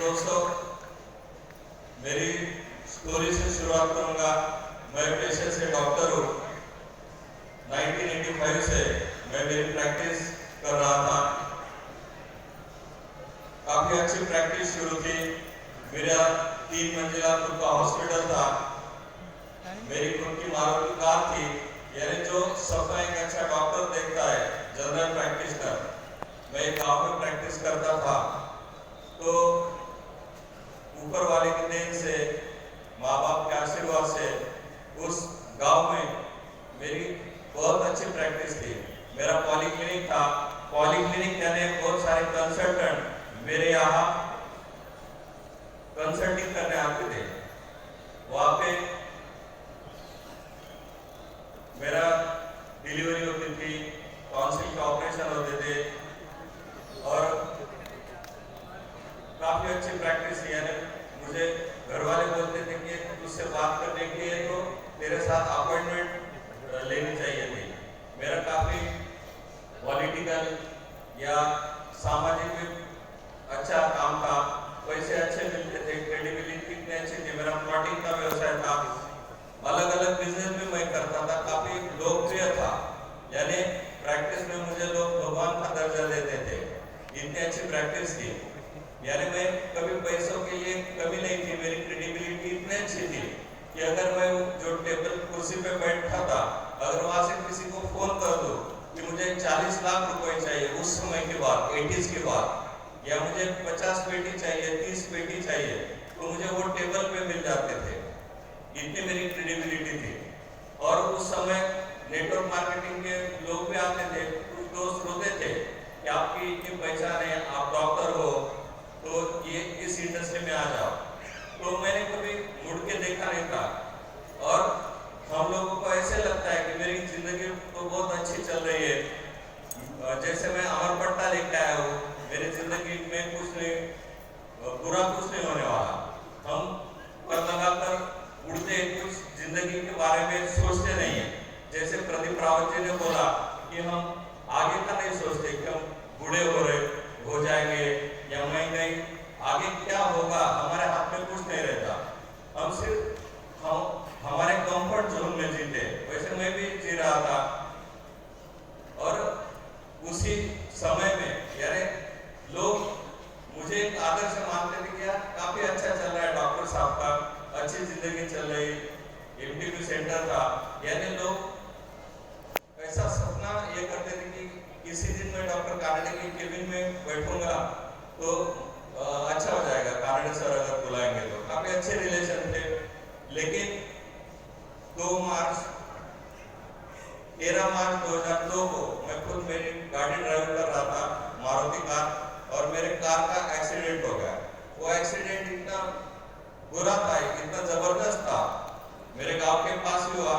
दोस्तों, मेरी स्टोरी से शुरुआत करूंगा। मैं पेशे से डॉक्टर हूँ। 1985 से मैं मेरी प्रैक्टिस कर रहा था। काफी अच्छी प्रैक्टिस शुरू थी। मेरा 3 मंजिला खुद का हॉस्पिटल था। मेरी खुद की मारुति कार थी। यानी जो सपना एक अच्छा डॉक्टर देखता है, जनरल प्रैक्टिशनर, मैं एक गाँव में प्रैक्टिस करता था। तो ऊपर वाले की देन से, माँ बाप के आशीर्वाद से उस गांव में मेरी बहुत अच्छी प्रैक्टिस थी। मेरा पॉलीक्लिनिक था। पॉलीक्लिनिक यानी बहुत सारे कंसल्टेंट मेरे यहाँ कंसल्टिंग करने आते थे। वहाँ पे मेरा डिलीवरी होती थी, टॉन्सिल के ऑपरेशन होते थे और काफी अच्छी प्रैक्टिस थी। यानी मुझे घर वाले बोलते थे कि तुझसे बात करने के लिए तो तेरे साथ अपॉइंटमेंट लेनी चाहिए थी। मेरा काफी पॉलिटिकल या सामाजिक भी अच्छा काम था, पैसे अच्छे मिलते थे, क्रेडिबिलिटी इतनी अच्छी थी। मेरा प्लॉटिंग का व्यवसाय था, अलग अलग बिजनेस भी मैं करता था, काफी लोकप्रिय था। यानी प्रैक्टिस में मुझे लोग भगवान का दर्जा देते थे, इतनी अच्छी प्रैक्टिस थी। यानी मैं कभी पैसों के लिए कमी नहीं थी। मेरी क्रेडिबिलिटी इतनी अच्छी थी कि अगर मैं जो टेबल कुर्सी पे बैठा था, अगर वहां से किसी को फोन कर दो कि मुझे 40 लाख रुपए चाहिए उस समय के बाद, 80s के बाद, या मुझे 50 पेटी चाहिए, 30 पेटी चाहिए, तो मुझे वो टेबल पे मिल जाते थे। इतनी मेरी क्रेडिबिलिटी थी। और उस समय नेटवर्क मार्केटिंग के लोग भी आते थे। कुछ दोस्त रोते थे कि आपकी इतनी पहचान है, आप डॉक्टर हो, तो ये इस इंडस्ट्री में आ जाओ। तो मैंने कभी मुड़ के देखा नहीं था। और हम लोगों को ऐसे लगता है कि मेरी जिंदगी तो बहुत अच्छी चल रही है, जैसे मैं अमर पट्टा लेके आया हूँ, मेरी जिंदगी में कुछ नहीं, बुरा कुछ नहीं होने वाला। हम पर लगाकर उड़ते, कुछ जिंदगी के बारे में सोचते नहीं है। जैसे प्रदीप रावत जी ने बोला कि हम आगे का नहीं सोचते कि हम बूढ़े हो जाएंगे या मैं नहीं, आगे क्या होगा हमारे हाथ में कुछ नहीं रहता। हम सिर्फ हमारे कंफर्ट जोन में जीते। वैसे मैं भी जी रहा था। और उसी समय में यानी लोग मुझे एक आदर्श मानते थे कि यार काफी अच्छा चल रहा है डॉक्टर साहब का, अच्छी जिंदगी चल रही, एमटीबी सेंटर था। यानी लोग ऐसा सपना ये करते थे कि किसी दिन मैं डॉक्टर कार्नेगी के केबिन में बैठूंगा तो अच्छा हो जाएगा, कार्नेगी सर अगर बुलाएंगे तो। काफी अच्छे रिलेशन थे। लेकिन 13 मार्च 2002 को मैं खुद मेरी गाड़ी ड्राइव कर रहा था, मारुति कार, और मेरे कार का एक्सीडेंट हो गया। वो एक्सीडेंट इतना बुरा था, इतना जबरदस्त था, मेरे गांव के पास ही हुआ।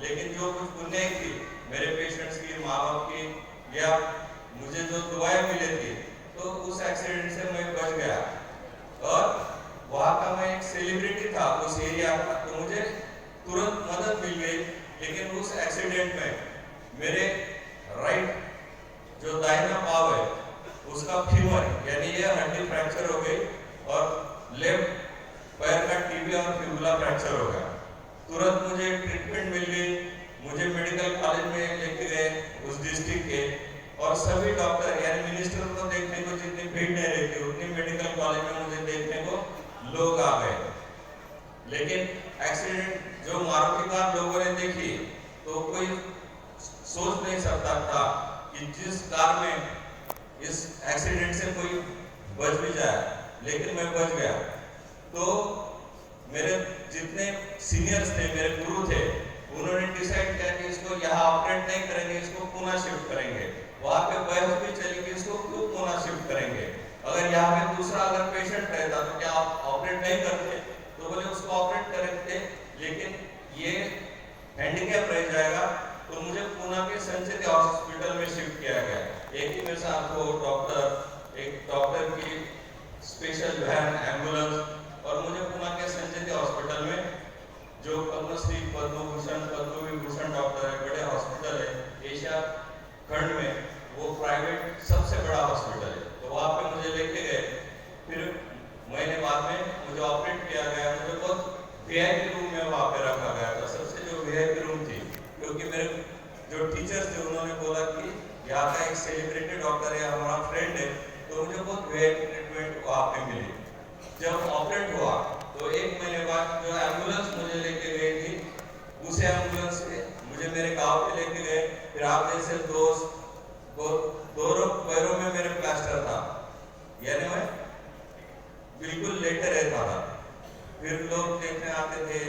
लेकिन जो कुछ पुण्य थी मेरे पेशेंट्स की, माँ बाप की, या मुझे जो दुआएं मिली थी, तो उस एक्सीडेंट से मैं बच गया। और वहाँ का मैं एक सेलिब्रिटी था उस एरिया का, तो मुझे तुरंत मदद मिल गई। लेकिन उस एक्सीडेंट में मेरे राइट जो दाहिना पाव है उसका फीमर यानी ये हड्डी फ्रैक्चर हो गई, और लेफ्ट पैर का टीबी और फिबुला फ्रैक्चर हो गया। तुरंत मुझे ट्रीटमेंट मिल गई। मुझे मेडिकल कॉलेज में लेके गए उस डिस्ट्रिक्ट के, और सभी डॉक्टर यानी मिनिस्टर को देखने को जितनी भीड़ नहीं रहती, उतनी मेडिकल कॉलेज में मुझे देखने को लोग आ गए। लेकिन एक्सीडेंट जो मारुति कार लोगों ने देखी तो कोई सोच नहीं सकता था कि जिस कार में इस एक्सीडेंट से कोई बच भी जाए, लेकिन मैं बच गया। तो मेरे जितने सीनियर्स थे, मेरे गुरु थे, उन्होंने डिसाइड किया कि इसको यहाँ ऑपरेट नहीं करेंगे, इसको पुणे शिफ्ट करेंगे। वहाँ पे बहस भी चली कि इसको क्यों पुणे शिफ्ट करेंगे, अगर यहाँ पे दूसरा अगर पेशेंट रहता तो क्या आप ऑपरेट नहीं करते? तो बोले उसको ऑपरेट करेंगे, लेकिन ये हैंडीकैप रह जाएगा। तो मुझे पुणे के संचित हॉस्पिटल में शिफ्ट किया गया। एक ही मेरे साथ वो डॉक्टर, एक डॉक्टर की स्पेशल वैन, एम्बुलेंस, और मुझे पुणे के संचित हॉस्पिटल में, जो पद्मश्री, पद्म भूषण, पद्म विभूषण डॉक्टर है, बड़े हॉस्पिटल है एशिया खंड में, वो प्राइवेट सबसे बड़ा हॉस्पिटल है। तो वहाँ पे मुझे लेके गए। फिर मैं वहाँ पे मिली। जब ऑपरेट हुआ तो 1 महीने बाद जो एम्बुलेंस मुझे लेके गई थी, उसे एम्बुलेंस से मुझे मेरे गांव पे लेके गए। फिर आप जैसे दोस्त दोनों पैरों में मेरे प्लास्टर था, यानी मैं बिल्कुल लेटे रहता था। फिर लोग देखने आते थे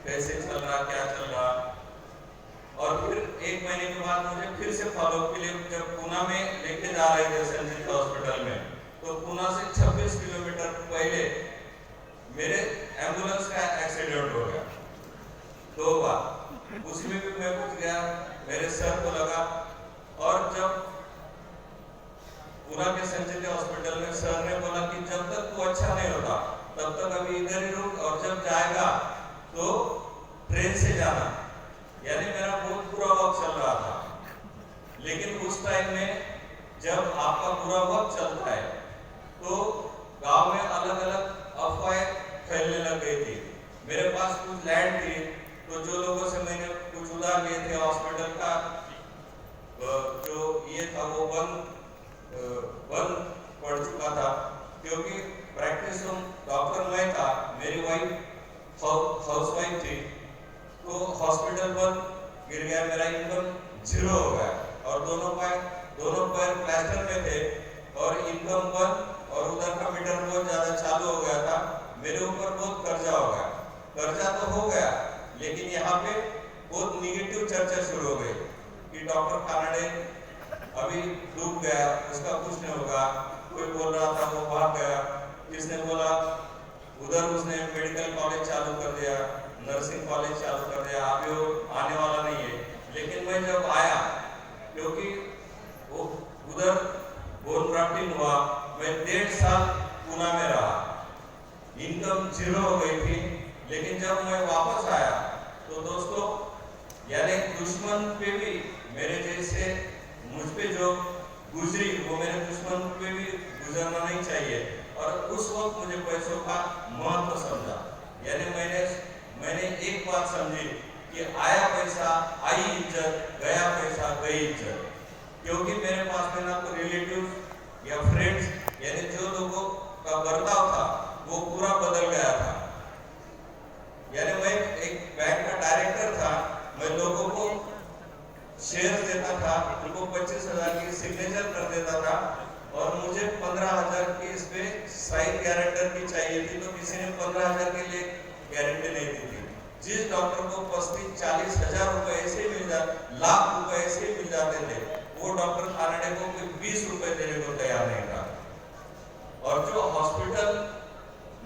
कैसे चल रहा, क्या चल रहा। और फिर 1 महीने के बाद मुझे फिर से फॉलोअप के लिए जब पूना में लेके जा रहे थे संजीव हॉस्पिटल में, तो पूना से 26 किलोमीटर पहले मेरे एम्बुलेंस का एक्सीडेंट हो गया 2 बार। उसमें भी मैं कुछ गया, मेरे सर को लगा। और जब पूना के संजीव हॉस्पिटल में सर ने बोला कि जब तक तू अच्छा नहीं होता तब तक अभी इधर ही रुक, और जब जाएगा तो ट्रेन से जाना। यानी मेरा बहुत बुरा वक्त चल रहा था। लेकिन उस टाइम में जब आपका बुरा वक्त चलता है तो गांव में अलग अलग अफवाहें फैलने लग गई थी। मेरे पास कुछ लैंड थी, तो जो लोगों से मैंने कुछ उधार लिए थे, हॉस्पिटल का जो ये था वो बंद पड़ चुका था, क्योंकि प्रैक्टिस डॉक्टर मैं था, मेरी वाइफ हाउस वाइफ थी। तो हॉस्पिटल बंद, गिर गया, मेरा इनकम 0 हो गया। और दोनों पैर प्लास्टर में थे और इनकम बंद, और उधर का मीटर बहुत ज्यादा चालू हो गया था। मेरे ऊपर बहुत कर्जा हो गया। कर्जा तो हो गया, लेकिन यहाँ पे बहुत निगेटिव चर्चा शुरू हो गई कि डॉक्टर कानड़े अभी डूब गया, उसका कुछ नहीं होगा। कोई बोल रहा था वो भाग गया, किसने बोला उधर उसने मेडिकल कॉलेज चालू कर दिया, नर्सिंग कॉलेज चालू कर दिया, अभी वो आने वाला नहीं है। लेकिन मैं जब आया, क्योंकि वो उधर बोन ड्राफ्टिंग हुआ, मैं 1.5 साल पूना में रहा, इनकम 0 हो गई थी। लेकिन जब मैं वापस आया तो दोस्तों, यानी दुश्मन पे भी मेरे जैसे मुझ पे जो गुजरी वो मेरे दुश्मन पे भी गुजरना नहीं चाहिए। और उस वक्त मुझे पैसों का महत्व समझा। यानी मैंने एक बात समझी कि आया पैसा आई इज्जत, गया पैसा गई इज्जत। क्योंकि मेरे पास में ना तो रिलेटिव या फ्रेंड्स, यानी जो लोगों का बर्ताव था वो पूरा बदल गया था। यानी मैं एक बैंक का डायरेक्टर था, मैं लोगों को शेयर देता था, उनको 25,000 की सिग्नेचर कर देता था, और मुझे 15,000 की इस पे साइन गारंटर की चाहिए थी, तो किसी ने 15,000 के लिए गारंटी नहीं दी थी। जिस डॉक्टर को 35-40 हजार रुपए ऐसे ही मिल जाते, लाख रुपए ऐसे ही मिल जाते थे, वो डॉक्टर कानड़े को 20 रुपए देने को तैयार नहीं था। और जो हॉस्पिटल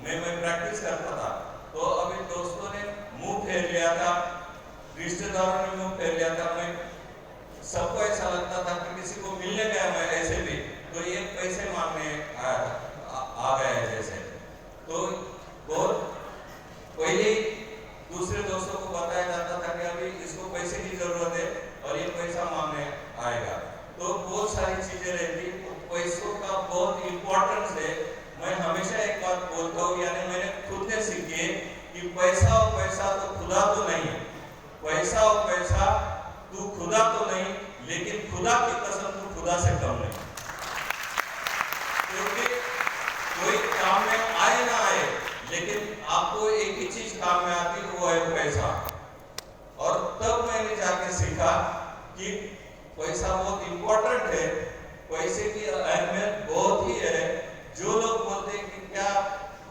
में मैं प्रैक्टिस करता था, तो अभी दोस्तों ने मुंह फेर लिया था, रिश्तेदारों ने मुंह फेर लिया था। मैं सबको ऐसा लगता था कि किसी को मिलने गया मैं ऐसे भी, तो ये पैसे मांगने आ गए हैं जैसे। तो बहुत पहले दूसरे दोस्तों को बताया जाता था कि अभी इसको पैसे की जरूरत है और ये पैसा मांगने आएगा। तो बहुत सारी चीजें रहती, तो पैसों का बहुत इंपॉर्टेंस है। मैं हमेशा एक बात बोलता हूँ, यानी मैंने खुद ने सीखी कि पैसा और पैसा तो खुदा तो नहीं, पैसा और पैसा तू खुदा तो नहीं, लेकिन खुदा की कसम तू खुदा से कम नहीं। क्योंकि कोई काम में आए ना आए, लेकिन आपको एक ही चीज काम में आती है, वो है पैसा। और तब मैंने जाके सीखा कि पैसा बहुत इंपॉर्टेंट है, पैसे की अहमियत बहुत ही है। जो लोग बोलते हैं कि क्या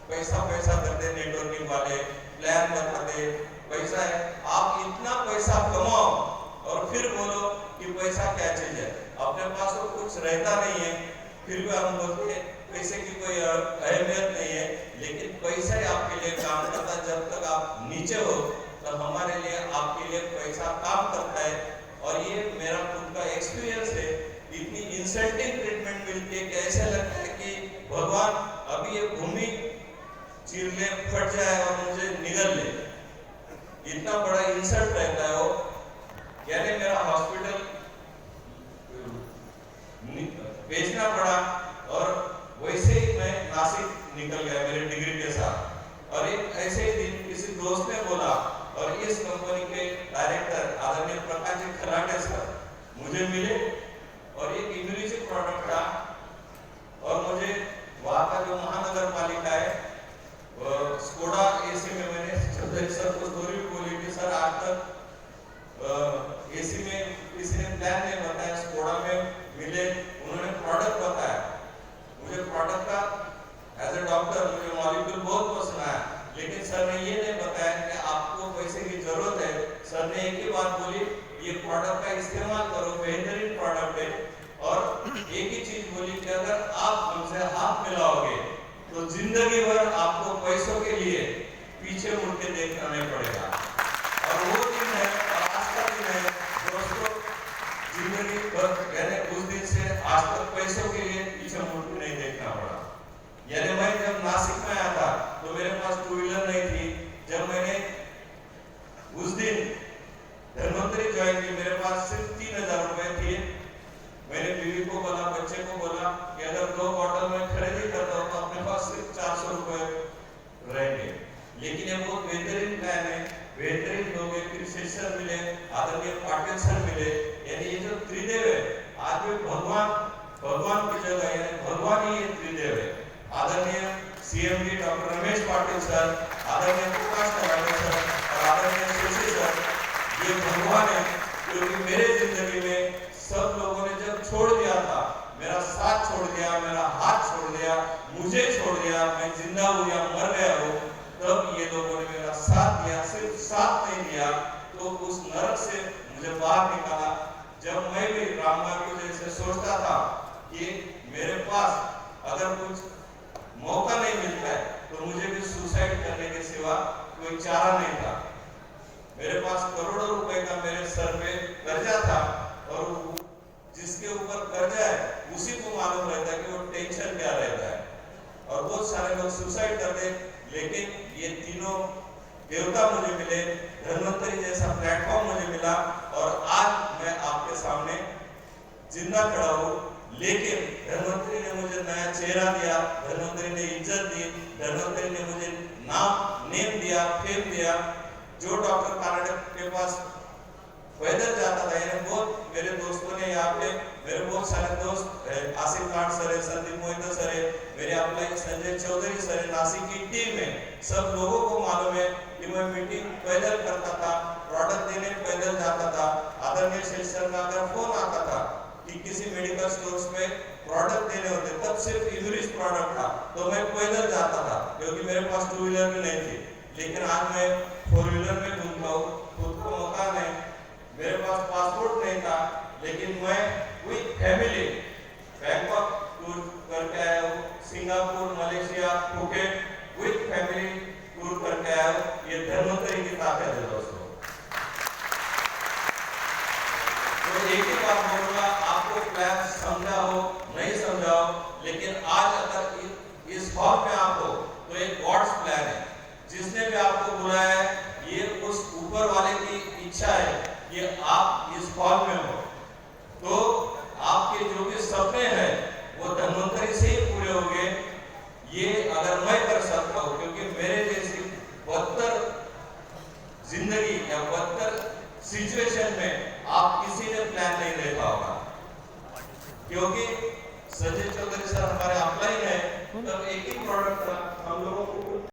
पैसा पैसा करते, नेटवर्किंग वाले प्लान बताते पैसा है, आप इतना पैसा कमाओ और फिर बोलो कि पैसा क्या चीज है। अपने पास तो कुछ रहता नहीं है, फिर भी हम बोलते हैं पैसे की कोई अहमियत नहीं है। लेकिन पैसा ही आपके लिए काम करता है। जब तक आप नीचे हो तब हमारे लिए आपके लिए पैसा काम करता है। और ये मेरा खुद का एक्सपीरियंस है। इतनी इंसल्टिंग ट्रीटमेंट मिलती है कि ऐसा लगता है कि भगवान अभी ये भूमि चीर ले, फट जाए और मुझे निगल ले, इतना बड़ा इंसल्ट रहता है वो। यानी मेरा हॉस्पिटल बेचना पड़ा, और वैसे ही मैं नासिक निकल गया मेरे डिग्री के साथ। और एक ऐसे ही दिन किसी दोस्त ने बोला, और इस कंपनी के डायरेक्टर आदरणीय प्रकाश जी खराटे सर मुझे मिले, और एक इंग्लिश प्रोडक्ट था, और मुझे वहां का जो महानगर ये प्रोडक्ट का इस्तेमाल करो, बेहतरीन प्रोडक्ट है। और एक ही चीज बोली कि अगर आप हमसे हाथ मिलाओगे तो जिंदगी भर आपको पैसों के लिए पीछे मुड़ के देखना नहीं पड़ेगा। और वो दिन है और आज का दिन है दोस्तों, जिंदगी भर यानी उस दिन से आज तक पैसों के लिए पीछे मुड़ के नहीं देखना पड़ा। यानी मैं जब नासिक में आया था तो मेरे पास टू व्हीलर नहीं थी। जब मैंने उस दिन धन्वंतरी ज्वाइन की, मेरे पास सिर्फ 3000 रुपए थे। मैंने बीवी को बोला, बच्चे को बोला कि अगर 2 बॉटल में खरीदी करता हूँ तो अपने पास सिर्फ 400 रुपए रहेंगे। लेकिन ये बहुत बेहतरीन प्लान है, बेहतरीन लोग हैं। फिर शिष्य मिले, आदरणीय पाटिल सर मिले, यानी ये जो त्रिदेव है आज भी भगवान की जगह, यानी भगवान ही ये त्रिदेव है। आदरणीय CMD doctor Ramesh Patil sir, आदरणीय प्रकाश कराटे सर और आदरणीय शशि सर, ये भगवान है। क्योंकि मेरे जिंदगी में सब लोगों ने जब छोड़ दिया था, मेरा साथ छोड़ दिया, मेरा हाथ छोड़ दिया, मुझे छोड़ दिया, मैं जिंदा हूँ या मर गया हूँ, तब ये लोगों ने मेरा साथ दिया। सिर्फ साथ नहीं दिया तो उस नरक से मुझे बाहर निकाला। जब मैं भी रामबाग को जैसे सोचता था कि मेरे पास अगर कुछ मौका नहीं मिलता है तो मुझे भी सुसाइड करने के सिवा कोई चारा नहीं था। मेरे पास करोड़ों रुपए का मेरे सर पे कर्जा था और जिसके ऊपर कर्जा है उसी को मालूम रहता है कि वो टेंशन क्या रहता है। और बहुत सारे लोग सुसाइड करते, लेकिन ये तीनों देवता मुझे मिले, धन्वंतरी जैसा प्लेटफॉर्म मुझे मिला और आज मैं आपके सामने जिंदा खड़ा हूँ। लेकिन धन्वंतरी ने मुझे नया चेहरा दिया, धन्वंतरी ने इज्जत दी, धन्वंतरी ने मुझे नेम दिया, फेम दिया। जो डॉक्टर कानाडा के पास पैदल जाता था, यानी बहुत मेरे दोस्तों ने यहाँ पे, मेरे बहुत सारे दोस्त आसिफ खान सर है, संदीप मोहित सर है, मेरे अपने संजय चौधरी सर है, नासिक की टीम है। सब लोगों को मालूम है कि मैं मीटिंग पैदल करता था, प्रोडक्ट देने पैदल जाता था। आदरणीय शेष सर का अगर फोन आता था कि किसी मेडिकल स्टोर्स में प्रोडक्ट देने होते, तब सिर्फ इंग्लिश प्रोडक्ट था तो मैं पैदल जाता था, क्योंकि मेरे पास टू व्हीलर भी नहीं थी। लेकिन आज मैं 4 व्हीलर में घूमता हूँ, खुद को मकान है, मेरे पास पासपोर्ट नहीं था, लेकिन मैं विद फैमिली बैंकॉक टूर करके आया हूँ, Singapore, Malaysia, Phuket with family tour करके आया हूँ। ये धन्वंतरी की ताकत है दोस्तों। तो एक ही बात बोलूंगा, आपको प्लान समझा हो नहीं समझा हो, लेकिन आज अगर इस हॉल में आप हो तो एक गॉड्स प्लान है। जिसने भी आपको बुलाया है, ये उस ऊपर वाले की इच्छा है कि आप इस हॉल में हो, तो आपके जो भी सपने हैं वो धन्वंतरी से ही पूरे होंगे। ये अगर मैं कर सकता हूँ, क्योंकि मेरे जैसी बदतर जिंदगी या बदतर सिचुएशन में आप किसी ने प्लान नहीं देखा होगा। क्योंकि संजय चौधरी सर हमारे अपलाइन है, तब एक ही प्रोडक्ट था, हम लोगों को